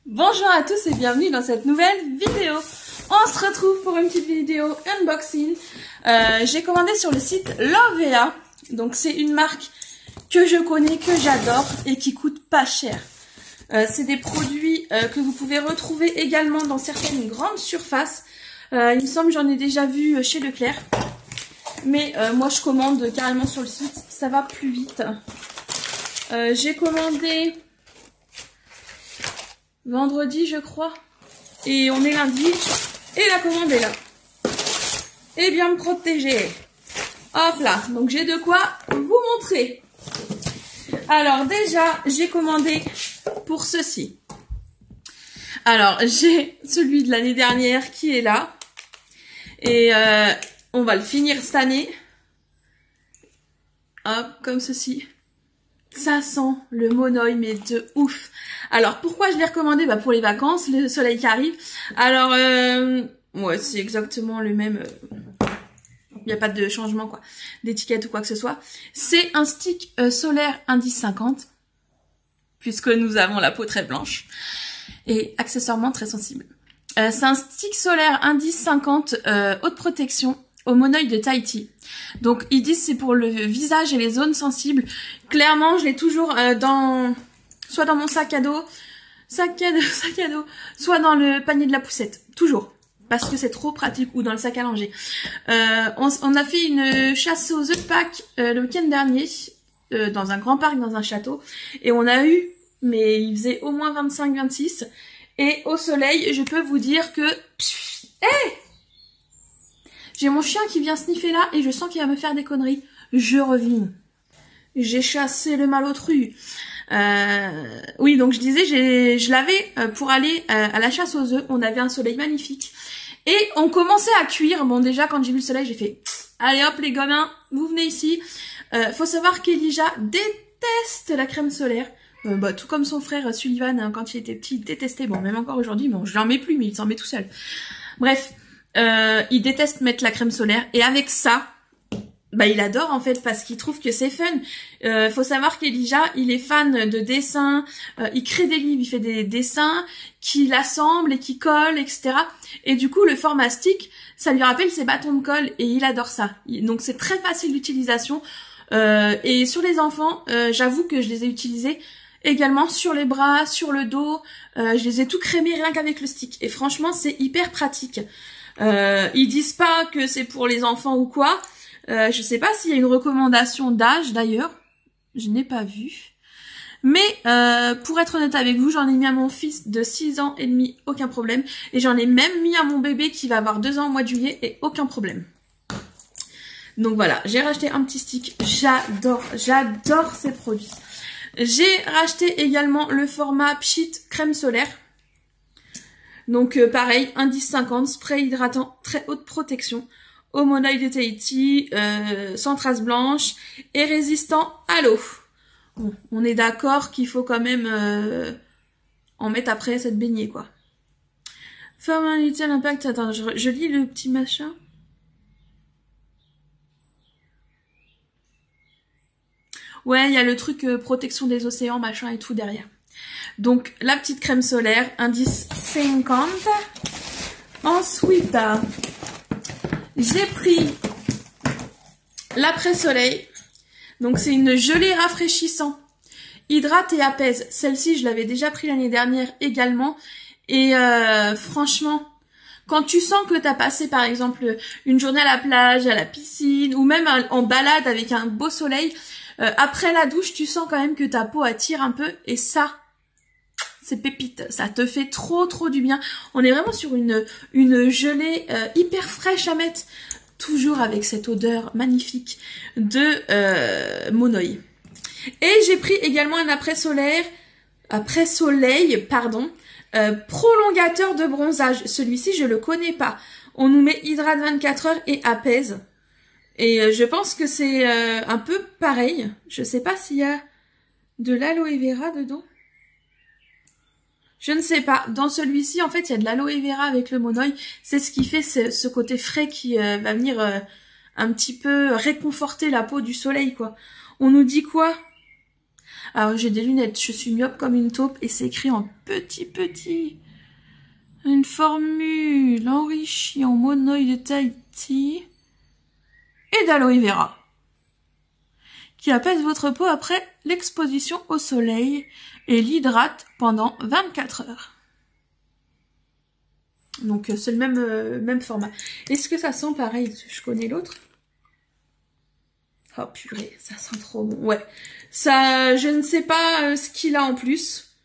Bonjour à tous et bienvenue dans cette nouvelle vidéo. On se retrouve pour une petite vidéo unboxing. J'ai commandé sur le site Lovea. Donc c'est une marque que je connais, que j'adore et qui coûte pas cher. C'est des produits que vous pouvez retrouver également dans certaines grandes surfaces. Il me semble que j'en ai déjà vu chez Leclerc. Mais moi je commande carrément sur le site, ça va plus vite. J'ai commandé vendredi je crois. Et on est lundi. Et la commande est là. Et bien me protéger. Hop là. Donc j'ai de quoi vous montrer. Alors déjà j'ai commandé pour ceci. Alors j'ai celui de l'année dernière qui est là. Et on va le finir cette année. Hop, comme ceci. Ça sent le monoï, mais de ouf. Alors, pourquoi je l'ai recommandé? Bah, pour les vacances, le soleil qui arrive. Alors, ouais, c'est exactement le même. Il n'y a pas de changement, quoi, d'étiquette ou quoi que ce soit. C'est un stick solaire indice 50, puisque nous avons la peau très blanche, et accessoirement très sensible. C'est un stick solaire indice 50 haute protection au monoï de Tahiti. Donc ils disent c'est pour le visage et les zones sensibles. Clairement, je l'ai toujours soit dans mon sac à dos, soit dans le panier de la poussette, toujours. Parce que c'est trop pratique, ou dans le sac à langer. On a fait une chasse aux œufs de Pâques le week-end dernier, dans un grand parc, dans un château, et on a eu, mais il faisait au moins 25-26, et au soleil, je peux vous dire que... Hey, j'ai mon chien qui vient sniffer là, et je sens qu'il va me faire des conneries. Je reviens. J'ai chassé le malotru. Oui, donc je disais, je l'avais pour aller à la chasse aux œufs. On avait un soleil magnifique. Et on commençait à cuire. Bon, déjà, quand j'ai vu le soleil, j'ai fait, allez hop, les gamins, vous venez ici. Faut savoir qu'Elijah déteste la crème solaire. Bah, tout comme son frère Sullivan, hein, quand il était petit, il détestait. Bon, même encore aujourd'hui, bon, je l'en mets plus, mais il s'en met tout seul. Bref, il déteste mettre la crème solaire. Et avec ça, bah, il adore en fait parce qu'il trouve que c'est fun. Faut savoir qu'Elijah, il est fan de dessins, il crée des livres, il fait des dessins qu'il assemble et qui colle, etc. Et du coup, le format stick, ça lui rappelle ses bâtons de colle et il adore ça. Donc c'est très facile d'utilisation. Et sur les enfants, j'avoue que je les ai utilisés également sur les bras, sur le dos. Je les ai tout crémés rien qu'avec le stick. Et franchement, c'est hyper pratique. Ils disent pas que c'est pour les enfants ou quoi. Je sais pas s'il y a une recommandation d'âge d'ailleurs, je n'ai pas vu. Mais pour être honnête avec vous, j'en ai mis à mon fils de 6 ans et demi, aucun problème. Et j'en ai même mis à mon bébé qui va avoir 2 ans au mois de juillet et aucun problème. Donc voilà, j'ai racheté un petit stick, j'adore ces produits. J'ai racheté également le format Pchit crème solaire. Donc pareil, indice 50, spray hydratant, très haute protection. Au monoï de Tahiti, sans trace blanche et résistant à l'eau. Bon, on est d'accord qu'il faut quand même en mettre après cette baignée, quoi. Format inutile impact, attends, je lis le petit machin. Ouais, il y a le truc protection des océans, machin et tout derrière. Donc, la petite crème solaire, indice 50. Ensuite... j'ai pris l'après-soleil. Donc c'est une gelée rafraîchissant, hydrate et apaise. Celle-ci, je l'avais déjà pris l'année dernière également. Et franchement, quand tu sens que t'as passé par exemple une journée à la plage, à la piscine, ou même en balade avec un beau soleil, après la douche, tu sens quand même que ta peau attire un peu. Et ça, c'est pépite, ça te fait trop du bien. On est vraiment sur une gelée hyper fraîche à mettre, toujours avec cette odeur magnifique de monoï. Et j'ai pris également un après-soleil, prolongateur de bronzage. Celui-ci, je le connais pas. On nous met hydrate 24 heures et apaise. Et je pense que c'est un peu pareil. Je sais pas s'il y a de l'aloe vera dedans. Je ne sais pas. Dans celui-ci, en fait, il y a de l'aloe vera avec le monoï. C'est ce qui fait ce côté frais qui va venir un petit peu réconforter la peau du soleil, quoi. On nous dit quoi? Alors j'ai des lunettes, je suis myope comme une taupe et c'est écrit en petit. Une formule enrichie en monoï de Tahiti et d'aloe vera qui apaise votre peau après l'exposition au soleil et l'hydrate pendant 24 heures. Donc c'est le même format. Est-ce que ça sent pareil? Je connais l'autre. Oh purée, ça sent trop bon. Ouais, ça, je ne sais pas ce qu'il a en plus.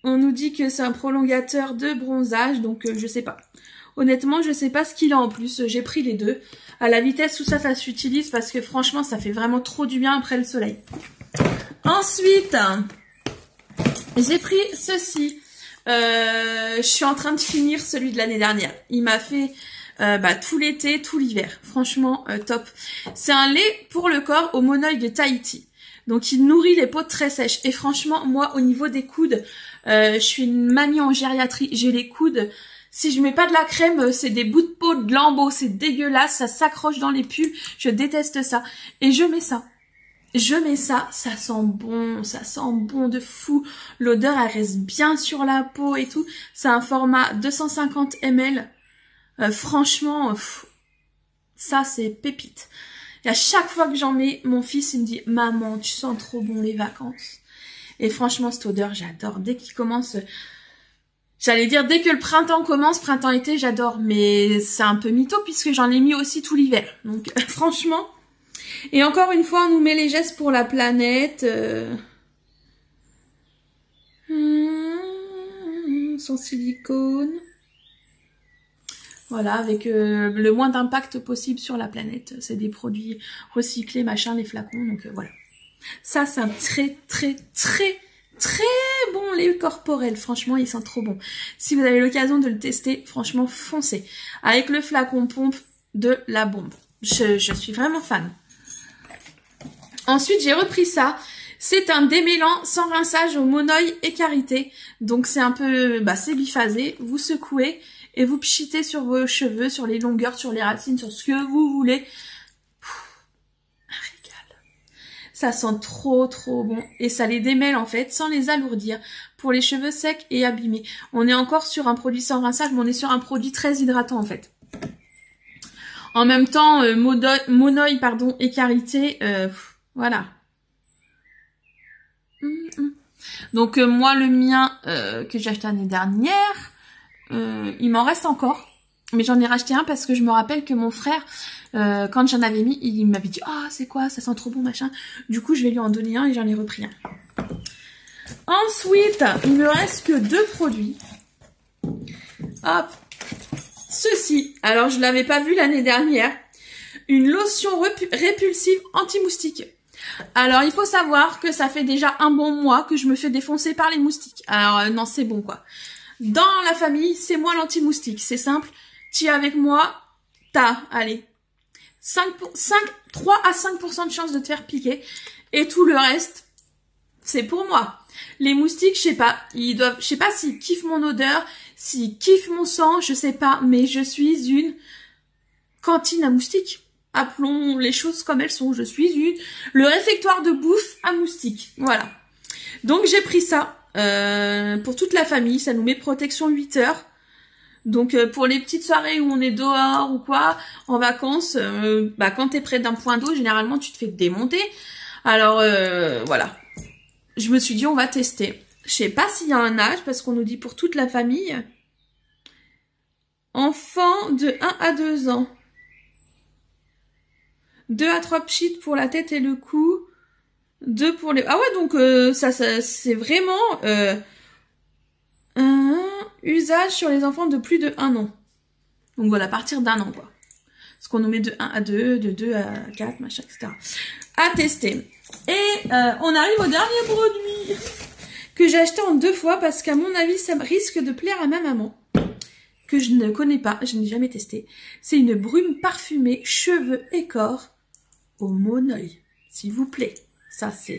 On nous dit que c'est un prolongateur de bronzage, donc je sais pas. Honnêtement, je sais pas ce qu'il a en plus. J'ai pris les deux à la vitesse où ça s'utilise parce que franchement, ça fait vraiment trop du bien après le soleil. Ensuite, j'ai pris ceci. Je suis en train de finir celui de l'année dernière. Il m'a fait tout l'été, tout l'hiver. Franchement, top. C'est un lait pour le corps au monoï de Tahiti. Donc, il nourrit les peaux très sèches. Et franchement, moi, au niveau des coudes, je suis une mamie en gériatrie. J'ai les coudes. Si je mets pas de la crème, c'est des bouts de peau de lambeaux. C'est dégueulasse. Ça s'accroche dans les pulls. Je déteste ça. Et je mets ça. Ça sent bon de fou. L'odeur, elle reste bien sur la peau et tout. C'est un format 250 ml. Franchement, ça c'est pépite. Et à chaque fois que j'en mets, mon fils il me dit « Maman, tu sens trop bon les vacances. » Et franchement, cette odeur, j'adore. Dès qu'il commence... J'allais dire, dès que le printemps commence, printemps-été, j'adore. Mais c'est un peu mytho puisque j'en ai mis aussi tout l'hiver. Donc franchement... Et encore une fois, on nous met les gestes pour la planète. Sans silicone. Voilà, avec le moins d'impact possible sur la planète. C'est des produits recyclés, machin, les flacons. Donc voilà. Ça, c'est un très bon lait corporel. Franchement, il sent trop bon. Si vous avez l'occasion de le tester, franchement, foncez. Avec le flacon pompe de la bombe. Je suis vraiment fan. Ensuite, j'ai repris ça. C'est un démêlant sans rinçage au monoï et karité. Donc, c'est un peu, c'est biphasé. Vous secouez et vous pchitez sur vos cheveux, sur les longueurs, sur les racines, sur ce que vous voulez. Un régal. Ça sent trop bon. Et ça les démêle, en fait, sans les alourdir. Pour les cheveux secs et abîmés. On est encore sur un produit sans rinçage, mais on est sur un produit très hydratant, en fait. En même temps, monoï, et karité, voilà. Donc moi le mien que j'ai acheté l'année dernière, il m'en reste encore. Mais j'en ai racheté un parce que je me rappelle que mon frère, quand j'en avais mis, il m'avait dit « Ah, c'est quoi, ça sent trop bon, machin. » Du coup, je vais lui en donner un et j'en ai repris un. Ensuite, il me reste que 2 produits. Hop. Ceci. Alors, je l'avais pas vu l'année dernière. Une lotion répulsive anti-moustique. Alors, il faut savoir que ça fait déjà un bon mois que je me fais défoncer par les moustiques. Alors, non, c'est bon, quoi. Dans la famille, c'est moi l'anti-moustique. C'est simple. Tu es avec moi, t'as, allez, 3 à 5% de chance de te faire piquer. Et tout le reste, c'est pour moi. Les moustiques, je sais pas. Je sais pas s'ils kiffent mon odeur, s'ils kiffent mon sang, je sais pas. Mais je suis une cantine à moustiques. Appelons les choses comme elles sont. Je suis le réfectoire de bouffe à moustiques. Voilà. Donc j'ai pris ça pour toute la famille. Ça nous met protection 8 heures. Donc pour les petites soirées où on est dehors ou quoi, en vacances, quand t'es près d'un point d'eau, généralement tu te fais démonter. Alors voilà. Je me suis dit on va tester. Je sais pas s'il y a un âge parce qu'on nous dit pour toute la famille. Enfant de 1 à 2 ans. 2 à 3 pchits pour la tête et le cou. 2 pour les... Ah ouais, donc ça c'est vraiment un usage sur les enfants de plus de 1 an. Donc voilà, à partir d'1 an, quoi. Parce qu'on nous met de 1 à 2, de 2 à 4, machin, etc. À tester. Et on arrive au dernier produit que j'ai acheté en 2 fois parce qu'à mon avis, ça risque de plaire à ma maman. Que je ne connais pas, je n'ai jamais testé. C'est une brume parfumée, cheveux et corps au monoï. S'il vous plaît. Ça, c'est...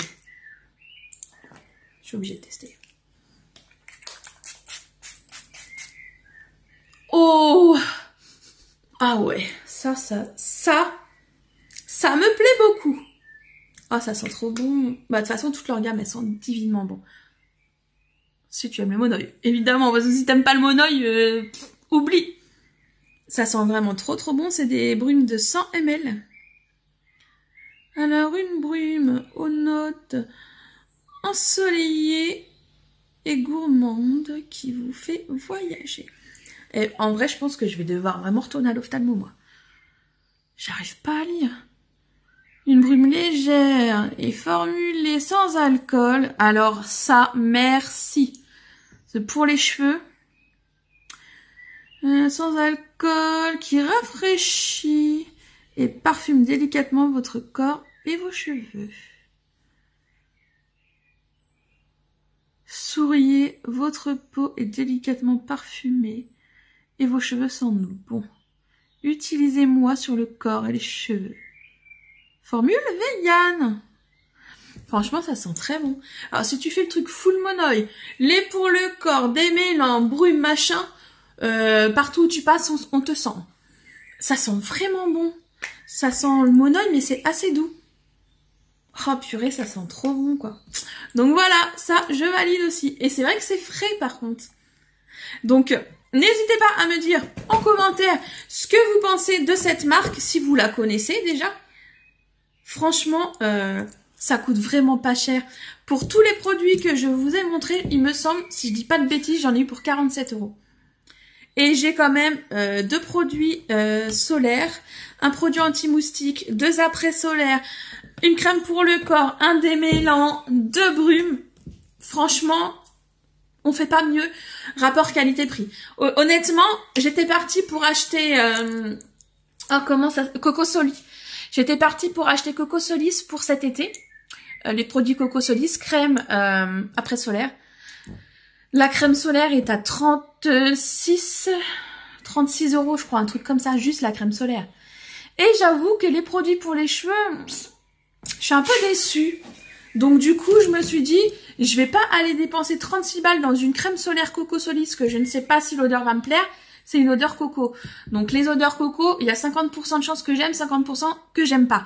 Je suis obligée de tester. Oh! Ah ouais, ça me plaît beaucoup. Oh, ça sent trop bon. Bah, de toute façon, toute leur gamme, elles sentent divinement bon. Si tu aimes le monoeil, évidemment, parce que si t'aimes pas le monoeil, oublie. Ça sent vraiment trop bon, c'est des brumes de 100 ml. Alors, une brume aux notes ensoleillées et gourmandes qui vous fait voyager. Et en vrai, je pense que je vais devoir vraiment retourner à l'ophtalmo, moi. J'arrive pas à lire. Une brume légère et formulée sans alcool. Alors ça, merci. C'est pour les cheveux. Sans alcool, qui rafraîchit et parfume délicatement votre corps et vos cheveux. Souriez, votre peau est délicatement parfumée et vos cheveux sentent bon. Utilisez-moi sur le corps et les cheveux. Formule vegan. Franchement, ça sent très bon. Alors, si tu fais le truc full monoeil, lait pour le corps, démêlant, brume, machin, partout où tu passes, on te sent. Ça sent vraiment bon. Ça sent le monoeil, mais c'est assez doux. Oh purée, ça sent trop bon, quoi. Donc voilà, ça, je valide aussi. Et c'est vrai que c'est frais, par contre. Donc, n'hésitez pas à me dire en commentaire ce que vous pensez de cette marque, si vous la connaissez déjà. Franchement, ça coûte vraiment pas cher. Pour tous les produits que je vous ai montrés, il me semble, si je dis pas de bêtises, j'en ai eu pour 47 €. Et j'ai quand même 2 produits solaires, un produit anti-moustique, 2 après-solaires, une crème pour le corps, un démêlant, 2 brumes. Franchement, on fait pas mieux. Rapport qualité-prix. Honnêtement, j'étais partie pour acheter... Coco Soli. J'étais partie pour acheter Coco Solis pour cet été. Les produits Coco Solis, crème après solaire. La crème solaire est à 36 € je crois, un truc comme ça, juste la crème solaire. Et j'avoue que les produits pour les cheveux, je suis un peu déçue. Donc du coup, je me suis dit, je vais pas aller dépenser 36 balles dans une crème solaire Coco Solis que je ne sais pas si l'odeur va me plaire. C'est une odeur coco. Donc les odeurs coco, il y a 50% de chances que j'aime, 50% que j'aime pas.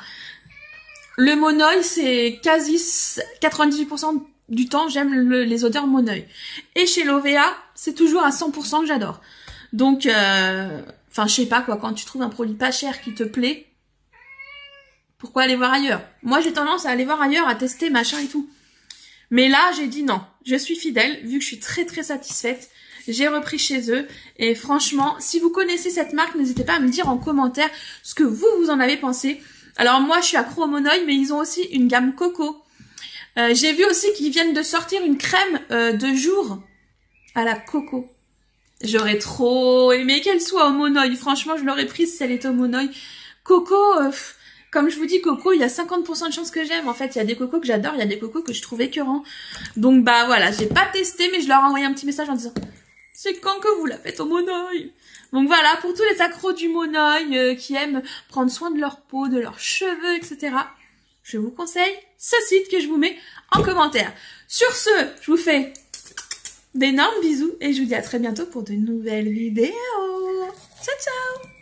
Le monoeil, c'est quasi 98% du temps, j'aime les odeurs monoeil. Et chez Lovea, c'est toujours à 100% que j'adore. Donc, enfin, je sais pas quoi, quand tu trouves un produit pas cher qui te plaît, pourquoi aller voir ailleurs? Moi, j'ai tendance à aller voir ailleurs, à tester, machin et tout. Mais là, j'ai dit non, je suis fidèle, vu que je suis très satisfaite. J'ai repris chez eux et franchement, si vous connaissez cette marque, n'hésitez pas à me dire en commentaire ce que vous en avez pensé. Alors moi, je suis accro au monoeil, mais ils ont aussi une gamme coco. J'ai vu aussi qu'ils viennent de sortir une crème de jour à la coco. J'aurais trop aimé qu'elle soit au monoeil. Franchement, je l'aurais prise si elle était au monoeil. Coco, comme je vous dis, coco, il y a 50% de chances que j'aime. En fait, il y a des cocos que j'adore, il y a des cocos que je trouve écœurants. Donc bah voilà, j'ai pas testé, mais je leur ai envoyé un petit message en disant... C'est quand que vous la faites au monoeil? Donc voilà, pour tous les accros du monoeil qui aiment prendre soin de leur peau, de leurs cheveux, etc. Je vous conseille ce site que je vous mets en commentaire. Sur ce, je vous fais d'énormes bisous et je vous dis à très bientôt pour de nouvelles vidéos. Ciao, ciao!